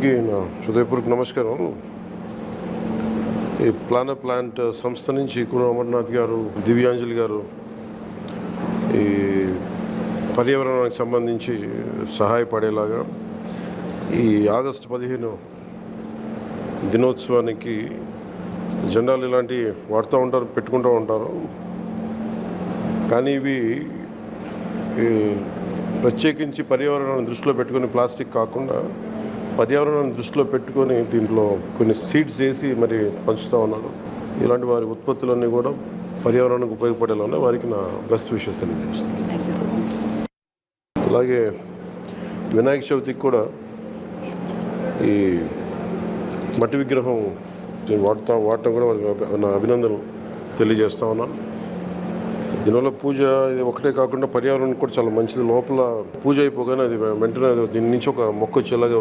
నా హృదయపూర్వక నమస్కారం. ఈ ప్లాంట్ సంస్థ నుంచి కురు అమర్నాథ్ గారు, దివ్యాంజలి గారు ఈ పర్యావరణానికి సంబంధించి సహాయపడేలాగా ఈ ఆగస్టు 15 దినోత్సవానికి జెండాలు ఇలాంటివి వాడుతూ ఉంటారు, పెట్టుకుంటూ ఉంటారు. కానీ ఇవి ప్రత్యేకించి పర్యావరణాన్ని దృష్టిలో పెట్టుకొని ప్లాస్టిక్ కాకుండా పర్యావరణాన్ని దృష్టిలో పెట్టుకొని దీంట్లో కొన్ని సీడ్స్ వేసి మరి పంచుతూ ఉన్నారు. ఇలాంటి వారి ఉత్పత్తులన్నీ కూడా పర్యావరణానికి ఉపయోగపడేలా ఉన్నాయి. వారికి నా బెస్ట్ విషెస్ తెలియజేస్తుంది. అలాగే వినాయక చవితికి కూడా ఈ మట్టి విగ్రహం వాడటం కూడా వారికి నా అభినందనలు తెలియజేస్తా ఉన్నాను. దీనివల్ల పూజ ఇది ఒకటే కాకుండా పర్యావరణం కూడా చాలా మంచిది. లోపల పూజ అయిపోగానే అది వెంటనే దీని నుంచి ఒక మొక్క వచ్చేలాగా